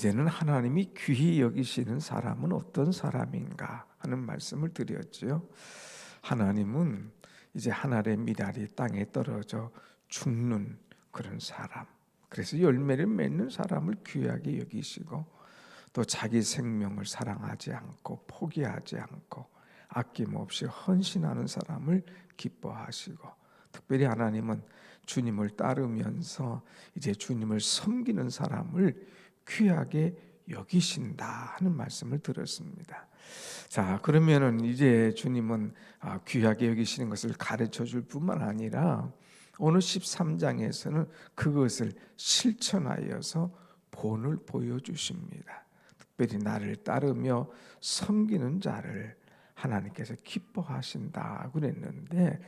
어제는 하나님이 귀히 여기시는 사람은 어떤 사람인가 하는 말씀을 드렸죠. 하나님은 이제 하늘의 미랄이 땅에 떨어져 죽는 그런 사람, 그래서 열매를 맺는 사람을 귀하게 여기시고, 또 자기 생명을 사랑하지 않고 포기하지 않고 아낌없이 헌신하는 사람을 기뻐하시고, 특별히 하나님은 주님을 따르면서 이제 주님을 섬기는 사람을 귀하게 여기신다 하는 말씀을 들었습니다. 자, 그러면은 이제 주님은 귀하게 여기시는 것을 가르쳐 줄 뿐만 아니라 오늘 13장에서는 그것을 실천하여서 본을 보여주십니다. 특별히 나를 따르며 섬기는 자를 하나님께서 기뻐하신다 그랬는데,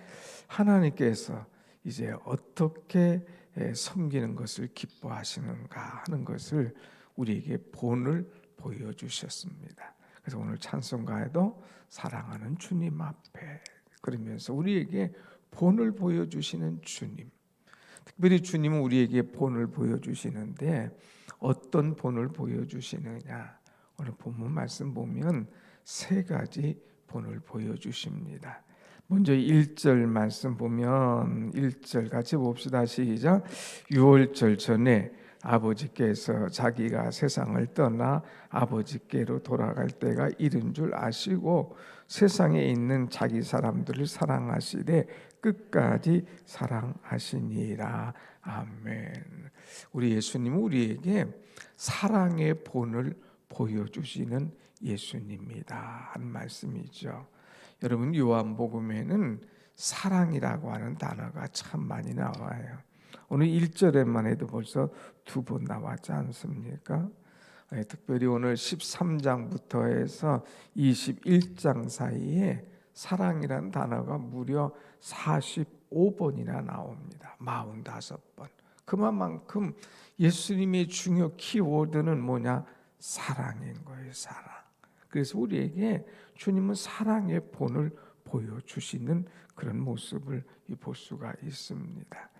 하나님께서 이제 어떻게 섬기는 것을 기뻐하시는가 하는 것을 우리에게 본을 보여주셨습니다. 그래서 오늘 찬송가에도 사랑하는 주님 앞에, 그러면서 우리에게 본을 보여주시는 주님, 특별히 주님은 우리에게 본을 보여주시는데 어떤 본을 보여주시느냐, 오늘 본문 말씀 보면 세 가지 본을 보여주십니다. 먼저 1절 말씀 보면 1절 같이 봅시다. 시작. 유월절 전에 아버지께서 자기가 세상을 떠나 아버지께로 돌아갈 때가 이른 줄 아시고 세상에 있는 자기 사람들을 사랑하시되 끝까지 사랑하시니라. 아멘. 우리 예수님은 우리에게 사랑의 본을 보여주시는 예수님이다 하는 말씀이죠. 여러분, 요한복음에는 사랑이라고 하는 단어가 참 많이 나와요. 오늘 1절에만 해도 벌써 2번 나왔지 않습니까? 특별히 오늘 13장부터 해서 21장 사이에 사랑이라는 단어가 무려 45번이나 나옵니다. 45번. 그만큼 예수님의 중요 키워드는 뭐냐? 사랑인 거예요. 사랑. 그래서 우리에게 주님은 사랑의 본을 보여주시는 그런 모습을 볼 수가 있습니다.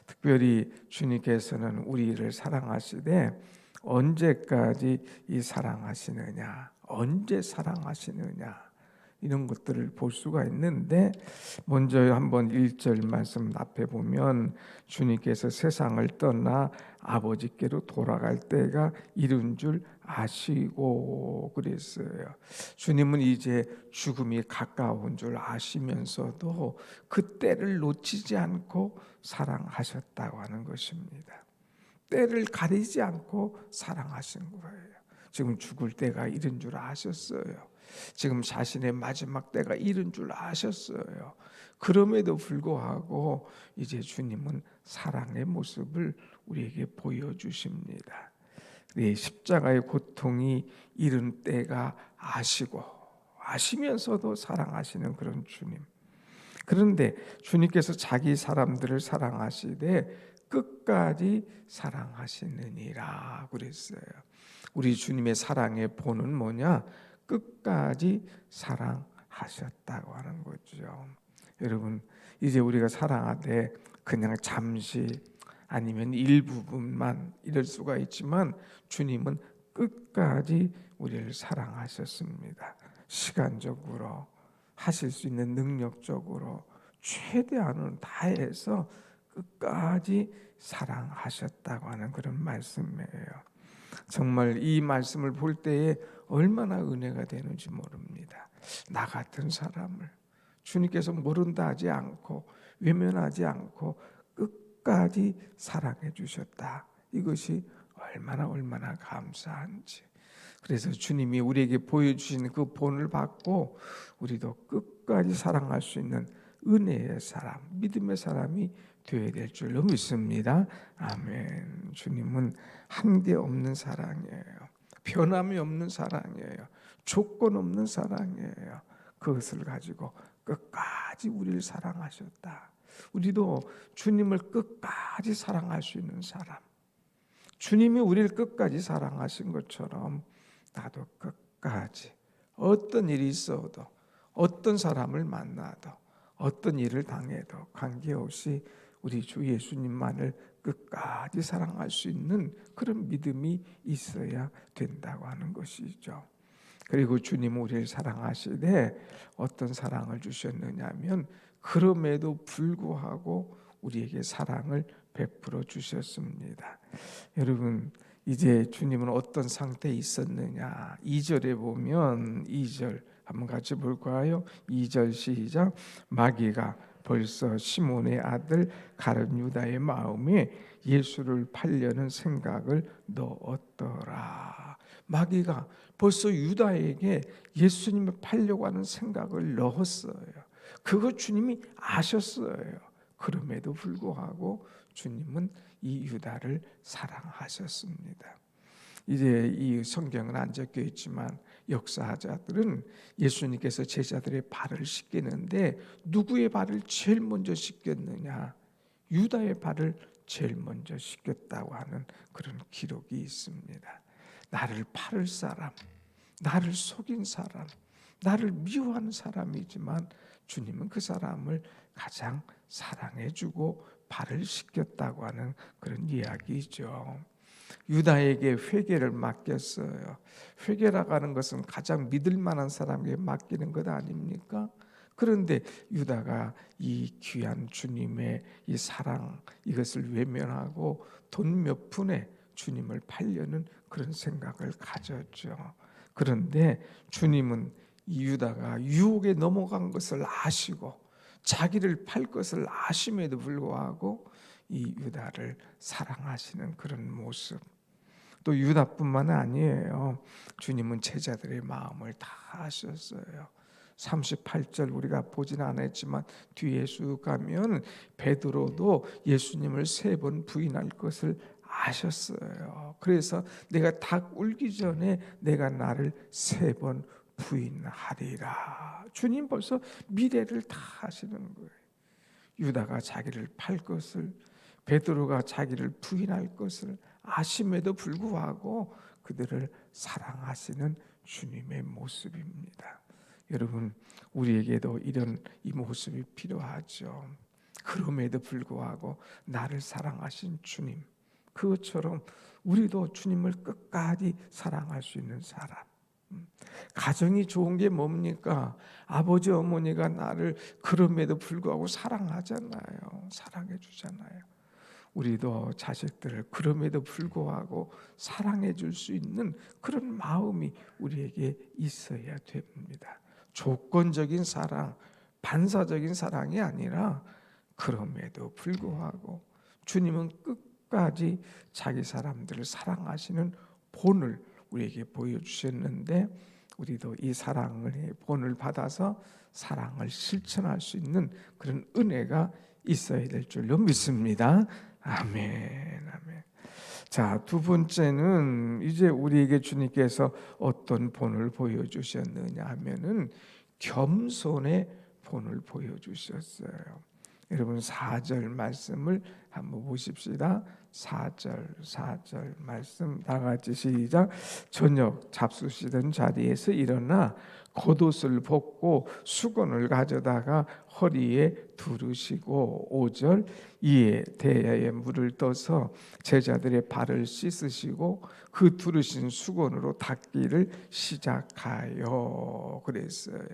특별히 주님께서는 우리를 사랑하시되 언제까지 이 사랑하시느냐, 언제 사랑하시느냐, 이런 것들을 볼 수가 있는데, 먼저 한번 1절 말씀 앞에 보면 주님께서 세상을 떠나 아버지께로 돌아갈 때가 이른 줄 아시고 그랬어요. 주님은 이제 죽음이 가까운 줄 아시면서도 그 때를 놓치지 않고 사랑하셨다고 하는 것입니다. 때를 가리지 않고 사랑하신 거예요. 지금 죽을 때가 이른 줄 아셨어요. 지금 자신의 마지막 때가 이른 줄 아셨어요. 그럼에도 불구하고 이제 주님은 사랑의 모습을 우리에게 보여주십니다. 십자가의 고통이 이른 때가 아시고 아시면서도 사랑하시는 그런 주님. 그런데 주님께서 자기 사람들을 사랑하시되 끝까지 사랑하시느니라 그랬어요. 우리 주님의 사랑의 본은 뭐냐? 끝까지 사랑하셨다고 하는 거죠. 여러분, 이제 우리가 사랑하되 그냥 잠시 아니면 일부분만 이럴 수가 있지만 주님은 끝까지 우리를 사랑하셨습니다. 시간적으로 하실 수 있는 능력적으로 최대한은 다해서 끝까지 사랑하셨다고 하는 그런 말씀이에요. 정말 이 말씀을 볼 때에 얼마나 은혜가 되는지 모릅니다. 나 같은 사람을 주님께서 모른다 하지 않고 외면하지 않고 끝까지 사랑해 주셨다. 이것이 얼마나 감사한지. 그래서 주님이 우리에게 보여주신 그 본을 받고 우리도 끝까지 사랑할 수 있는 은혜의 사람, 믿음의 사람이 되어야 될 줄로 믿습니다. 아멘. 주님은 한계 없는 사랑이에요. 변함이 없는 사랑이에요. 조건 없는 사랑이에요. 그것을 가지고 끝까지 우리를 사랑하셨다. 우리도 주님을 끝까지 사랑할 수 있는 사람, 주님이 우리를 끝까지 사랑하신 것처럼 나도 끝까지 어떤 일이 있어도 어떤 사람을 만나도 어떤 일을 당해도 관계없이 우리 주 예수님만을 끝까지 사랑할 수 있는 그런 믿음이 있어야 된다고 하는 것이죠. 그리고 주님은 우리를 사랑하시되 어떤 사랑을 주셨느냐면 그럼에도 불구하고 우리에게 사랑을 베풀어 주셨습니다. 여러분, 이제 주님은 어떤 상태에 있었느냐? 2절에 보면 2절 한번 같이 볼까요? 2절 시작. 마귀가 벌써 시몬의 아들 가룟 유다의 마음에 예수를 팔려는 생각을 넣었더라. 마귀가 벌써 유다에게 예수님을 팔려고 하는 생각을 넣었어요. 그거 주님이 아셨어요. 그럼에도 불구하고 주님은 이 유다를 사랑하셨습니다. 이제 이 성경은 안 적혀 있지만 역사자들은 예수님께서 제자들의 발을 씻기는데 누구의 발을 제일 먼저 씻겼느냐? 유다의 발을 제일 먼저 씻겼다고 하는 그런 기록이 있습니다. 나를 팔을 사람, 나를 속인 사람, 나를 미워하는 사람이지만 주님은 그 사람을 가장 사랑해주고 발을 씻겼다고 하는 그런 이야기죠. 유다에게 회개를 맡겼어요. 회개라고 하는 것은 가장 믿을 만한 사람에게 맡기는 것 아닙니까? 그런데 유다가 이 귀한 주님의 이 사랑 이것을 외면하고 돈 몇 푼에 주님을 팔려는 그런 생각을 가졌죠. 그런데 주님은 이 유다가 유혹에 넘어간 것을 아시고 자기를 팔 것을 아심에도 불구하고 이 유다를 사랑하시는 그런 모습. 또 유다뿐만 아니에요. 주님은 제자들의 마음을 다 아셨어요. 38절 우리가 보진 않았지만 뒤에 쭉 가면 베드로도 예수님을 3번 부인할 것을 아셨어요. 그래서 내가 닭 울기 전에 내가 나를 3번 부인하리라. 주님 벌써 미래를 다 아시는 거예요. 유다가 자기를 팔 것을, 베드로가 자기를 부인할 것을 아심에도 불구하고 그들을 사랑하시는 주님의 모습입니다. 여러분, 우리에게도 이런 이 모습이 필요하죠. 그럼에도 불구하고 나를 사랑하신 주님, 그것처럼 우리도 주님을 끝까지 사랑할 수 있는 사람. 가정이 좋은 게 뭡니까? 아버지 어머니가 나를 그럼에도 불구하고 사랑하잖아요. 사랑해 주잖아요. 우리도 자식들을 그럼에도 불구하고 사랑해 줄 수 있는 그런 마음이 우리에게 있어야 됩니다. 조건적인 사랑, 반사적인 사랑이 아니라 그럼에도 불구하고 주님은 끝까지 자기 사람들을 사랑하시는 본을 우리에게 보여주셨는데 우리도 이 사랑의 본을 받아서 사랑을 실천할 수 있는 그런 은혜가 있어야 될 줄로 믿습니다. 아멘, 아멘. 자, 두 번째는 이제 우리에게 주님께서 어떤 본을 보여주셨느냐 하면은 겸손의 본을 보여주셨어요. 여러분 4절 말씀을 한번 보십시다. 4절 말씀 다 같이 시작. 저녁 잡수시던 자리에서 일어나 겉옷을 벗고 수건을 가져다가 허리에 두르시고 5절 이에 대야에 물을 떠서 제자들의 발을 씻으시고 그 두르신 수건으로 닦기를 시작하여 그랬어요.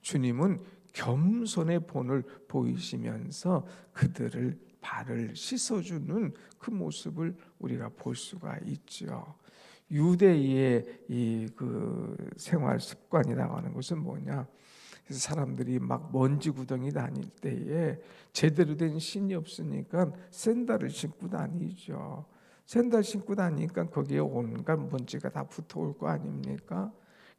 주님은 겸손의 본을 보이시면서 그들을 발을 씻어주는 그 모습을 우리가 볼 수가 있죠. 유대의 이 그 생활 습관이라고 하는 것은 뭐냐? 그래서 사람들이 막 먼지 구덩이 다닐 때에 제대로 된 신이 없으니까 샌들을 신고 다니죠. 샌들 신고 다니니까 거기에 온갖 먼지가 다 붙어올 거 아닙니까?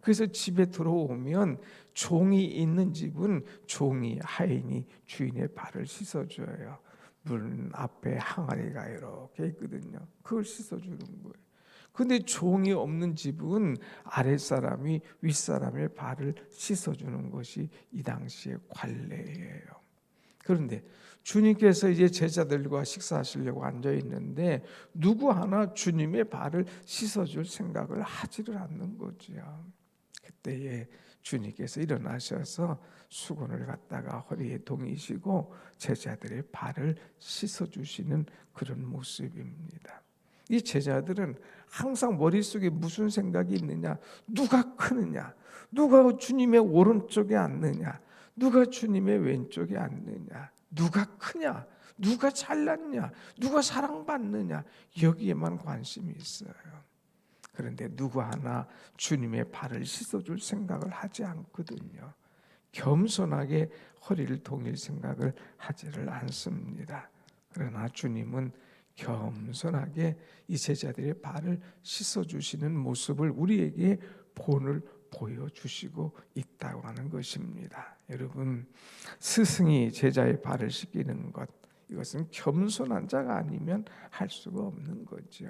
그래서 집에 들어오면 종이 있는 집은 종이 하인이 주인의 발을 씻어줘요. 문 앞에 항아리가 이렇게 있거든요. 그걸 씻어주는 거예요. 근데 종이 없는 집은 아랫사람이 윗사람의 발을 씻어주는 것이 이 당시의 관례예요. 그런데 주님께서 이제 제자들과 식사하시려고 앉아 있는데 누구 하나 주님의 발을 씻어줄 생각을 하지를 않는 거죠. 그때에 주님께서 일어나셔서 수건을 갖다가 허리에 동이시고 제자들의 발을 씻어주시는 그런 모습입니다. 이 제자들은 항상 머릿속에 무슨 생각이 있느냐, 누가 크느냐, 누가 주님의 오른쪽에 앉느냐, 누가 주님의 왼쪽에 앉느냐, 누가 크냐, 누가 잘났냐, 누가 사랑받느냐, 여기에만 관심이 있어요. 그런데 누구 하나 주님의 발을 씻어줄 생각을 하지 않거든요. 겸손하게 허리를 동일 생각을 하지를 않습니다. 그러나 주님은 겸손하게 이 제자들의 발을 씻어주시는 모습을 우리에게 본을 보여주시고 있다고 하는 것입니다. 여러분, 스승이 제자의 발을 씻기는 것, 이것은 겸손한 자가 아니면 할 수가 없는 거죠.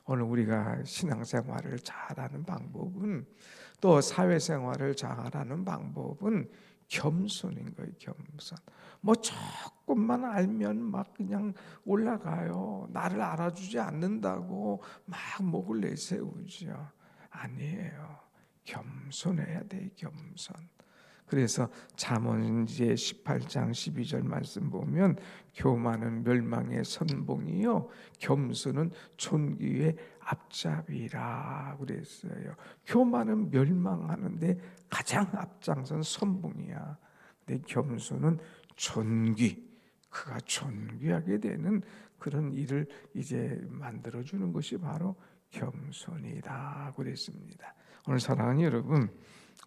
오늘 우리가 신앙생활을 잘하는 방법은, 또 사회생활을 잘하는 방법은 겸손인 거예요. 겸손. 뭐 조금만 알면 막 그냥 올라가요. 나를 알아주지 않는다고 막 목을 내세우죠. 아니에요. 겸손해야 돼. 겸손. 그래서 잠언지의 18장 12절 말씀 보면 교만은 멸망의 선봉이요 겸손은 존귀의 앞잡이라 그랬어요. 교만은 멸망하는데 가장 앞장선 선봉이야. 근데 겸손은 존귀, 그가 존귀하게 되는 그런 일을 이제 만들어주는 것이 바로 겸손이다 그랬습니다. 오늘 사랑하는 여러분,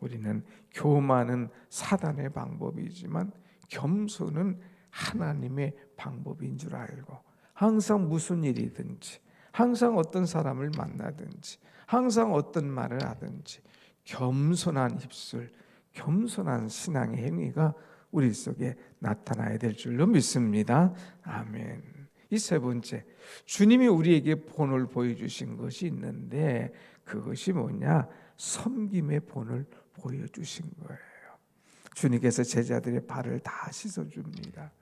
우리는 교만은 사단의 방법이지만 겸손은 하나님의 방법인 줄 알고, 항상 무슨 일이든지, 항상 어떤 사람을 만나든지, 항상 어떤 말을 하든지 겸손한 입술, 겸손한 신앙의 행위가 우리 속에 나타나야 될 줄로 믿습니다. 아멘. 이 세 번째, 주님이 우리에게 본을 보여주신 것이 있는데 그것이 뭐냐? 섬김의 본을 보여주신 거예요. 주님께서 제자들의 발을 다 씻어줍니다.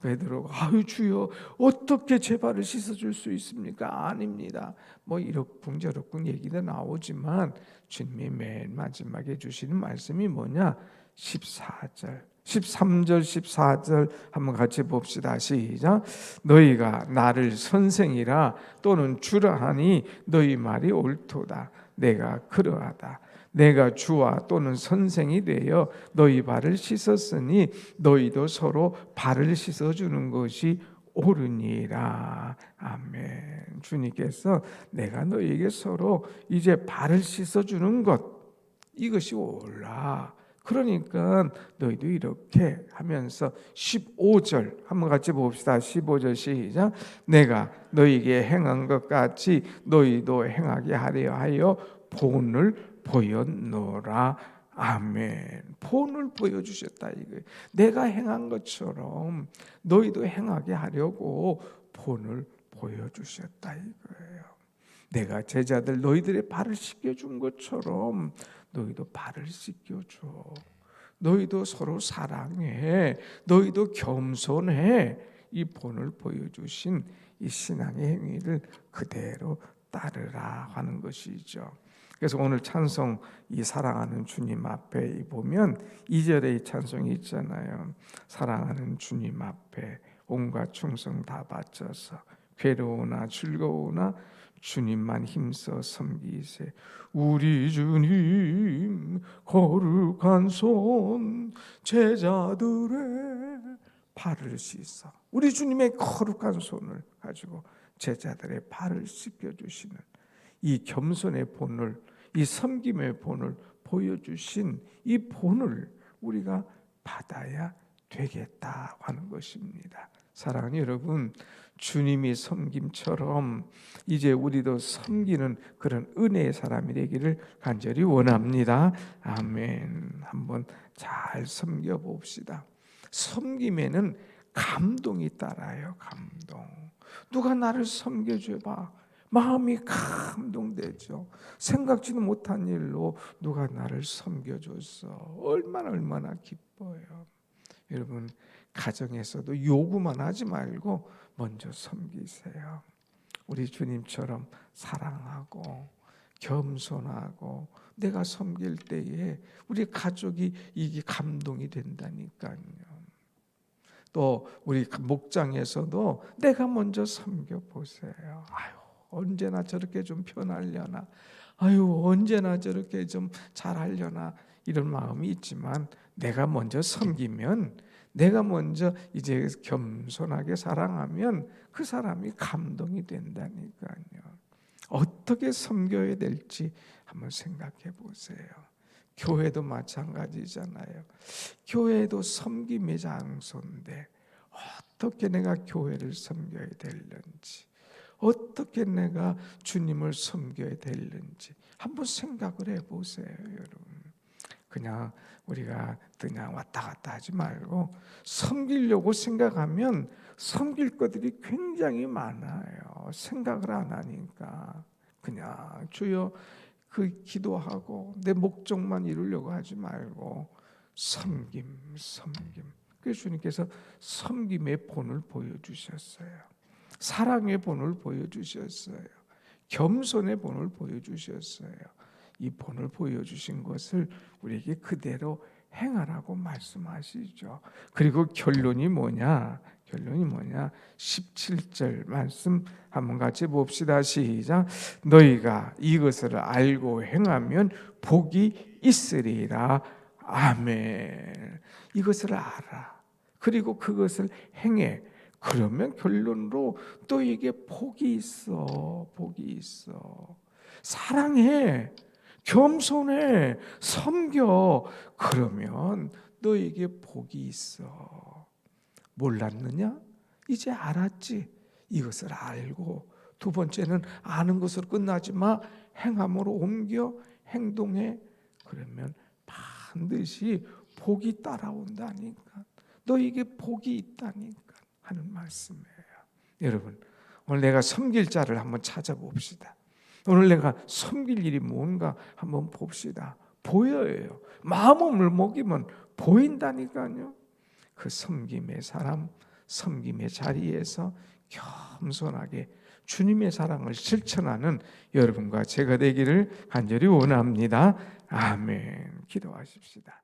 베드로가 아유 주여 어떻게 제 발을 씻어줄 수 있습니까? 아닙니다. 뭐 이러쿵저러쿵 얘기도 나오지만 주님이 맨 마지막에 주시는 말씀이 뭐냐? 13절 14절 한번 같이 봅시다. 시작. 너희가 나를 선생이라 또는 주라 하니 너희 말이 옳도다. 내가 그러하다. 내가 주와 또는 선생이 되어 너희 발을 씻었으니 너희도 서로 발을 씻어주는 것이 옳으니라. 아멘. 주님께서 내가 너희에게 서로 이제 발을 씻어주는 것, 이것이 옳아. 그러니까 너희도 이렇게 하면서 15절 한번 같이 봅시다. 15절 시작. 내가 너희에게 행한 것 같이 너희도 행하게 하려 하여 본을 보였노라. 아멘. 본을 보여주셨다 이거예요. 내가 행한 것처럼 너희도 행하게 하려고 본을 보여주셨다 이거예요. 내가 제자들 너희들의 발을 씻겨준 것처럼 너희도 발을 씻겨줘. 너희도 서로 사랑해. 너희도 겸손해. 이 본을 보여주신 이 신앙의 행위를 그대로 따르라 하는 것이죠. 그래서 오늘 찬송, 이 사랑하는 주님 앞에 보면 2절에 이 찬송이 있잖아요. 사랑하는 주님 앞에 온갖 충성 다 바쳐서 괴로우나 즐거우나 주님만 힘써 섬기세. 우리 주님 거룩한 손 제자들의 발을 씻어. 우리 주님의 거룩한 손을 가지고 제자들의 발을 씻겨주시는 이 겸손의 본을, 이 섬김의 본을 보여주신 이 본을 우리가 받아야 되겠다 하는 것입니다. 사랑하는 여러분, 주님이 섬김처럼 이제 우리도 섬기는 그런 은혜의 사람이 되기를 간절히 원합니다. 아멘. 한번 잘 섬겨봅시다. 섬김에는 감동이 따라요. 감동. 누가 나를 섬겨줘봐. 마음이 감동되죠. 생각지도 못한 일로 누가 나를 섬겨줬어. 얼마나 기뻐요. 여러분, 가정에서도 요구만 하지 말고 먼저 섬기세요. 우리 주님처럼 사랑하고 겸손하고 내가 섬길 때에 우리 가족이 이게 감동이 된다니까요. 또 우리 목장에서도 내가 먼저 섬겨 보세요. 아유, 언제나 저렇게 좀 편하려나, 아유, 언제나 저렇게 좀 잘하려나, 이런 마음이 있지만 내가 먼저 섬기면, 내가 먼저 이제 겸손하게 사랑하면 그 사람이 감동이 된다니까요. 어떻게 섬겨야 될지 한번 생각해 보세요. 교회도 마찬가지잖아요. 교회도 섬김의 장소인데 어떻게 내가 교회를 섬겨야 되는지, 어떻게 내가 주님을 섬겨야 되는지 한번 생각을 해보세요, 여러분. 그냥 우리가 그냥 왔다 갔다 하지 말고 섬기려고 생각하면 섬길 것들이 굉장히 많아요. 생각을 안 하니까 그냥 주여 그 기도하고 내 목적만 이루려고 하지 말고 섬김. 그래서 주님께서 섬김의 본을 보여주셨어요. 사랑의 본을 보여주셨어요. 겸손의 본을 보여주셨어요. 이 본을 보여주신 것을 우리에게 그대로 행하라고 말씀하시죠. 그리고 결론이 뭐냐? 17절 말씀 한번 같이 봅시다. 시작. 너희가 이것을 알고 행하면 복이 있으리라. 아멘. 이것을 알아. 그리고 그것을 행해. 그러면 결론으로 너에게 복이 있어. 복이 있어. 사랑해. 겸손해. 섬겨. 그러면 너에게 복이 있어. 몰랐느냐? 이제 알았지. 이것을 알고, 두 번째는 아는 것으로 끝나지 마. 행함으로 옮겨 행동해. 그러면 반드시 복이 따라온다니까. 너에게 복이 있다니까 하는 말씀이에요. 여러분, 오늘 내가 섬길 자를 한번 찾아봅시다. 오늘 내가 섬길 일이 뭔가 한번 봅시다. 보여요. 마음을 먹이면 보인다니까요. 그 섬김의 사람, 섬김의 자리에서 겸손하게 주님의 사랑을 실천하는 여러분과 제가 되기를 간절히 원합니다. 아멘. 기도하십시다.